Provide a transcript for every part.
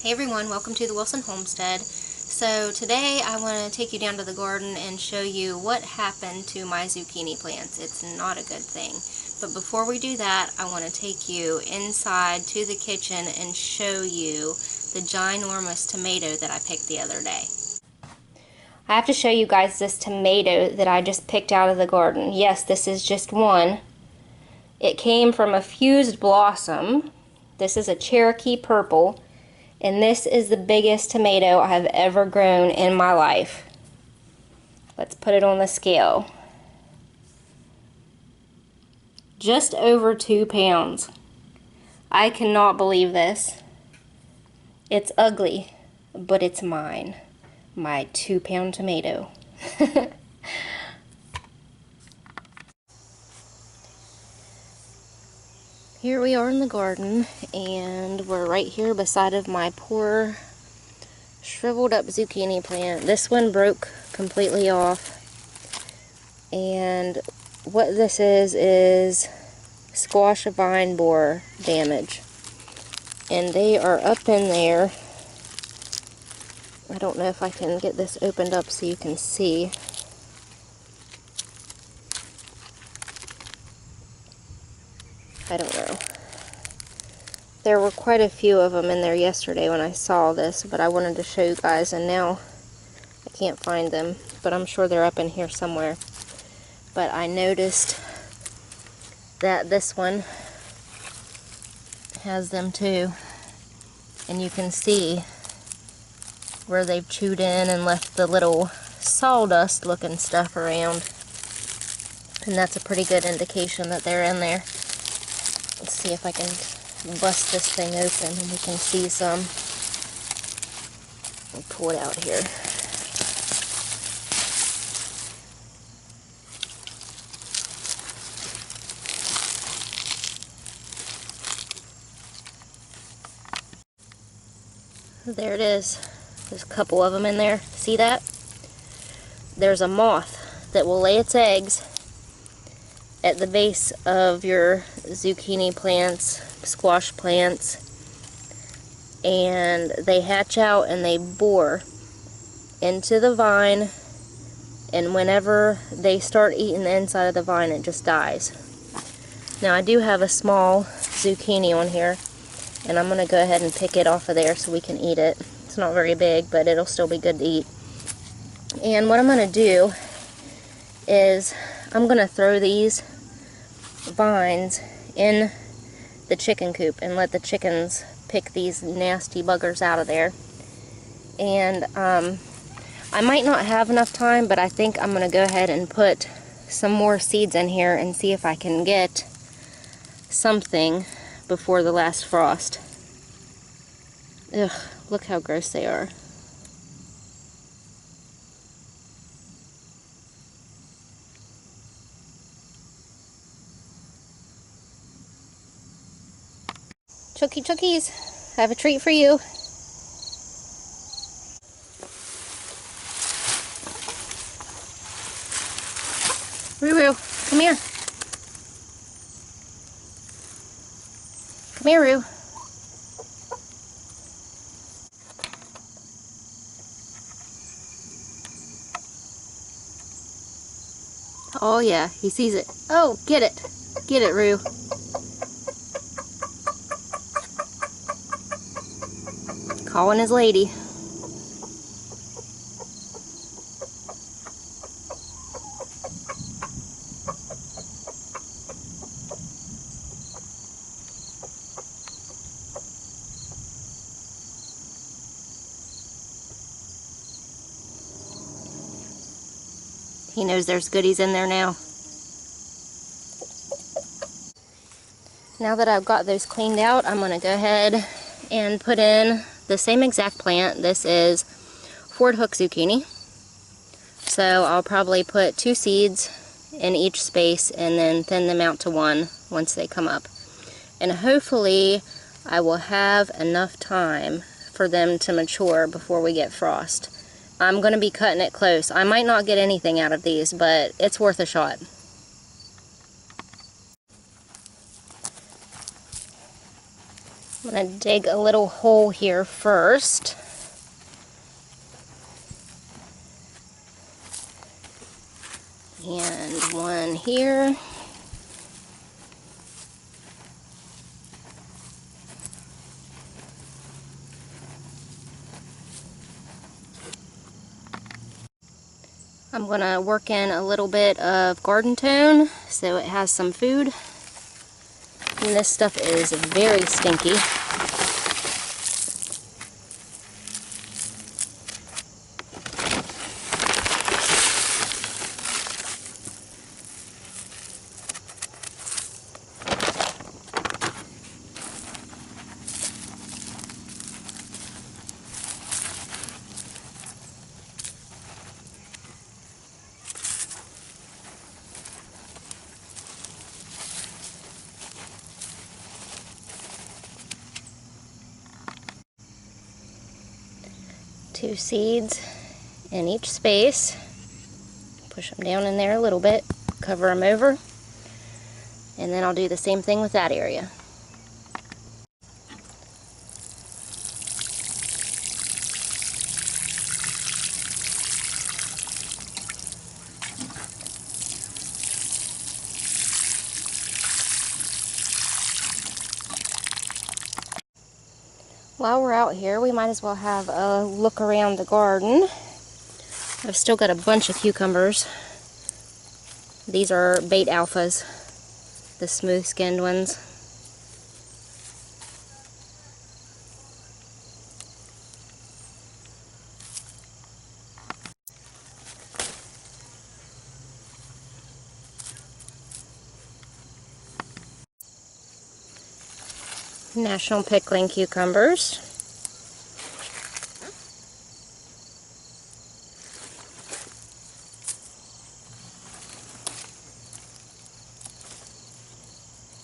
Hey everyone, welcome to the Wilson Homestead. So today I want to take you down to the garden and show you what happened to my zucchini plants. It's not a good thing. But before we do that, I want to take you inside to the kitchen and show you the ginormous tomato that I picked the other day. I have to show you guys this tomato that I just picked out of the garden. Yes, this is just one. It came from a fused blossom. This is a Cherokee Purple. And this is the biggest tomato I have ever grown in my life. Let's put it on the scale. Just over 2 pounds. I cannot believe this. It's ugly, but it's mine. My 2-pound tomato. Here we are in the garden, and we're right here beside of my poor shriveled up zucchini plant. This one broke completely off, and what this is squash vine borer damage, and they are up in there. I don't know if I can get this opened up so you can see. I don't know. There were quite a few of them in there yesterday when I saw this, but I wanted to show you guys, and now I can't find them, but I'm sure they're up in here somewhere. But I noticed that this one has them too, and you can see where they've chewed in and left the little sawdust looking stuff around, and that's a pretty good indication that they're in there. Let's see if I can bust this thing open and we can see some. I'll pull it out here. There it is. There's a couple of them in there. See that? There's a moth that will lay its eggs at the base of your zucchini plants, squash plants, and they hatch out and they bore into the vine, and whenever they start eating the inside of the vine, it just dies. Now I do have a small zucchini on here, and I'm going to go ahead and pick it off of there so we can eat it. It's not very big, but it'll still be good to eat. And what I'm going to do is I'm going to throw these vines in the chicken coop and let the chickens pick these nasty buggers out of there. And I might not have enough time, but I think I'm going to go ahead and put some more seeds in here and see if I can get something before the last frost. Ugh, look how gross they are. Chookies, I have a treat for you. Ruru, come here. Come here, Roo. Oh yeah, he sees it. Oh, get it. Get it, Roo. Calling his lady. He knows there's goodies in there now. Now that I've got those cleaned out, I'm going to go ahead and put in the same exact plant. This is Ford Hook zucchini. So I'll probably put 2 seeds in each space and then thin them out to 1 once they come up. And hopefully I will have enough time for them to mature before we get frost. I'm going to be cutting it close. I might not get anything out of these, but it's worth a shot. I'm going to dig a little hole here first. And one here. I'm going to work in a little bit of garden tone so it has some food. And this stuff is very stinky. Two seeds in each space. Push them down in there a little bit, cover them over, and then I'll do the same thing with that area. While we're out here, we might as well have a look around the garden. I've still got a bunch of cucumbers. These are Bait Alphas, the smooth-skinned ones. National Pickling cucumbers.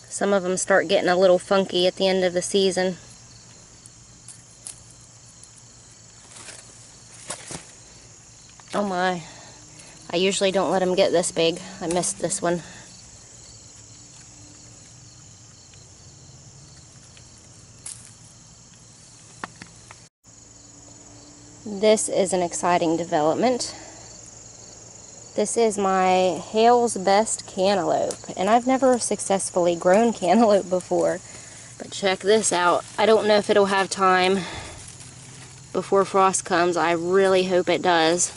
Some of them start getting a little funky at the end of the season. Oh my, I usually don't let them get this big. I missed this one. This is an exciting development. This is my Hale's Best Cantaloupe, and I've never successfully grown cantaloupe before, but check this out. I don't know if it'll have time before frost comes. I really hope it does.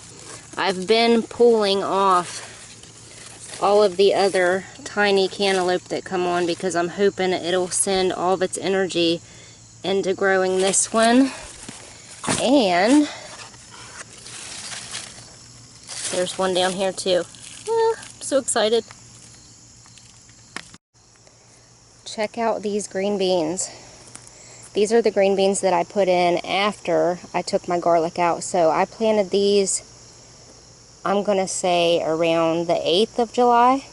I've been pulling off all of the other tiny cantaloupe that come on because I'm hoping it'll send all of its energy into growing this one. And there's one down here too. I'm so excited. Check out these green beans. These are the green beans that I put in after I took my garlic out. So I planted these, I'm going to say around the 8th of July.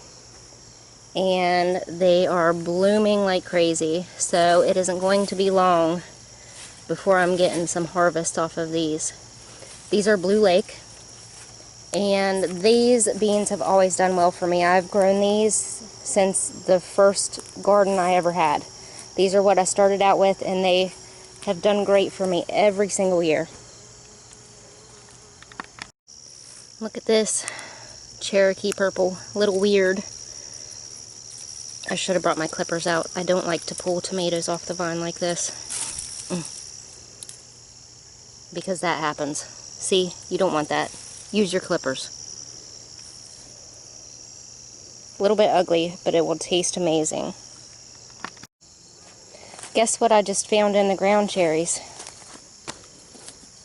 And they are blooming like crazy. So it isn't going to be long before I'm getting some harvest off of these. These are Blue Lake. And these beans have always done well for me. I've grown these since the first garden I ever had. These are what I started out with, and they have done great for me every single year. Look at this Cherokee purple, a little weird. I should have brought my clippers out. I don't like to pull tomatoes off the vine like this. Because that happens. See, you don't want that. Use your clippers. A little bit ugly, but it will taste amazing. Guess what I just found in the ground cherries?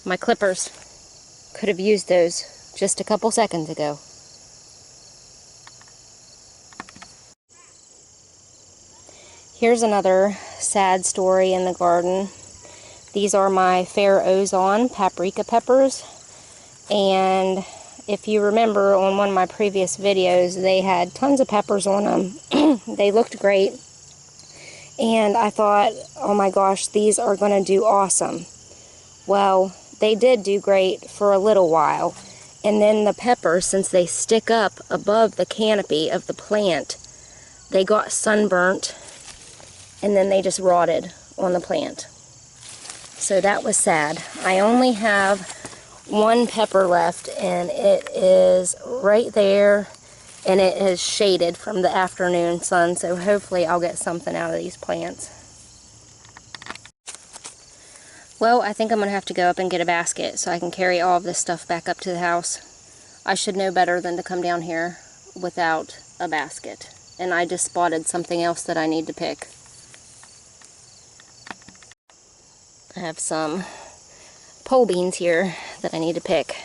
My clippers. Could have used those just a couple seconds ago. Here's another sad story in the garden. These are my Fair Ozone paprika peppers. And if you remember on one of my previous videos, they had tons of peppers on them. They looked great. And I thought, oh my gosh, these are going to do awesome. Well, they did do great for a little while. And then the peppers, since they stick up above the canopy of the plant, they got sunburnt and then they just rotted on the plant. So that was sad. I only have one pepper left, and it is right there, and it is shaded from the afternoon sun, so hopefully I'll get something out of these plants. Well, I think I'm going to have to go up and get a basket so I can carry all of this stuff back up to the house. I should know better than to come down here without a basket. And I just spotted something else that I need to pick. I have some pole beans here that I need to pick.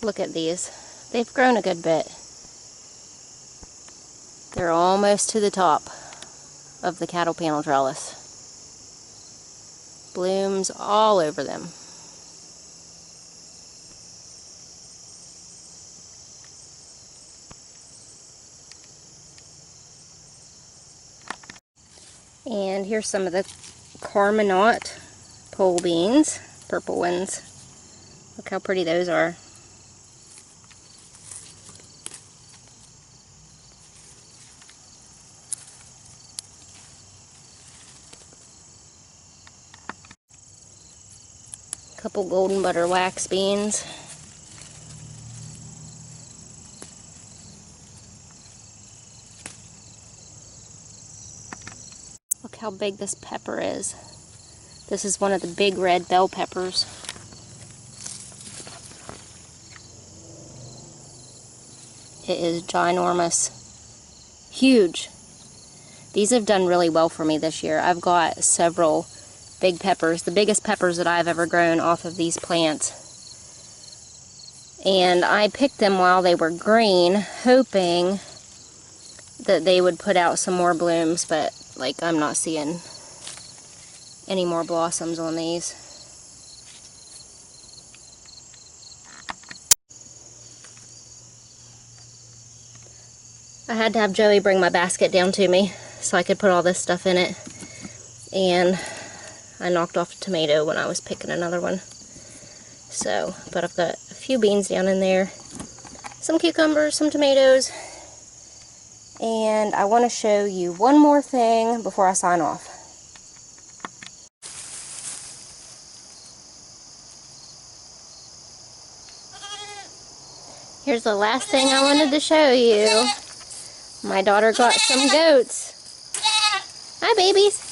Look at these. They've grown a good bit. They're almost to the top of the cattle panel trellis. Blooms all over them. And here's some of the Carminat pole beans, purple ones. Look how pretty those are. Couple golden butter wax beans. Look how big this pepper is. This is one of the big red bell peppers. It is ginormous. Huge. These have done really well for me this year. I've got several big peppers, the biggest peppers that I've ever grown off of these plants. And I picked them while they were green, hoping that they would put out some more blooms, but like I'm not seeing any more blossoms on these. I had to have Joey bring my basket down to me so I could put all this stuff in it. And I knocked off a tomato when I was picking another one. So, but I've got a few beans down in there, some cucumbers, some tomatoes, and I want to show you one more thing before I sign off. Here's the last thing I wanted to show you. My daughter got some goats. Hi, babies.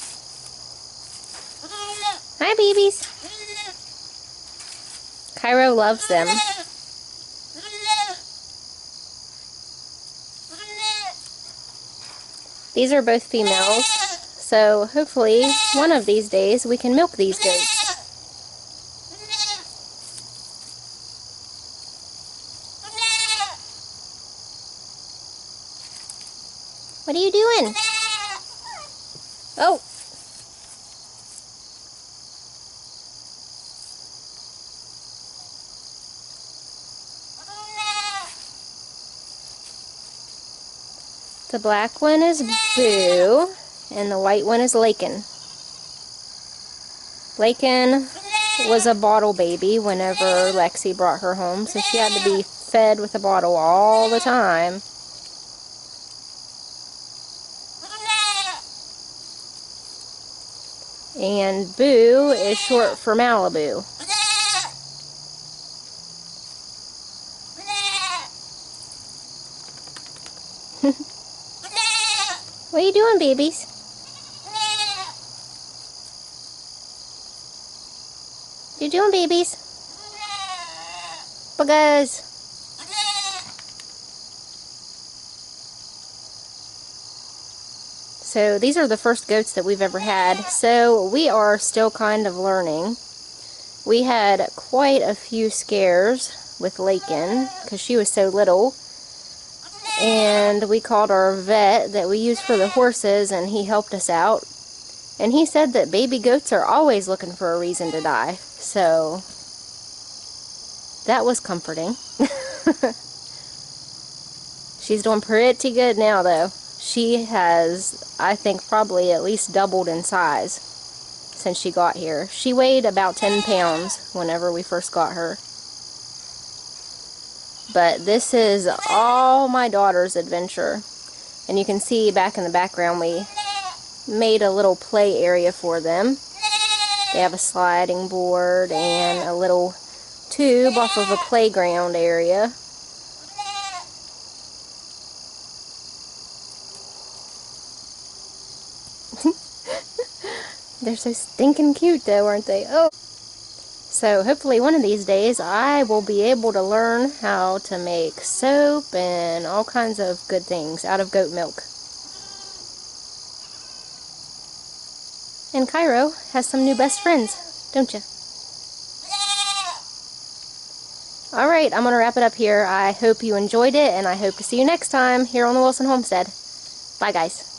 Hi, babies. Cairo loves them. These are both females, so hopefully one of these days we can milk these goats. What are you doing? Oh! The black one is Boo, and the white one is Lakin. Lakin was a bottle baby whenever Lexi brought her home, so she had to be fed with a bottle all the time. And Boo is short for Malibu. What are you doing, babies? What are you doing, babies? Buggers. So these are the first goats that we've ever had. So we are still kind of learning. We had quite a few scares with Lakin because she was so little. And we called our vet that we use for the horses, and he helped us out. And he said that baby goats are always looking for a reason to die. So that was comforting. She's doing pretty good now, though. She has, I think, probably at least doubled in size since she got here. She weighed about 10 pounds whenever we first got her. But this is all my daughter's adventure. And you can see back in the background we made a little play area for them. They have a sliding board and a little tube off of a playground area. They're so stinking cute though, aren't they? Oh! So hopefully one of these days I will be able to learn how to make soap and all kinds of good things out of goat milk. And Cairo has some new best friends, don't you? Alright, I'm going to wrap it up here. I hope you enjoyed it, and I hope to see you next time here on the Wilson Homestead. Bye, guys.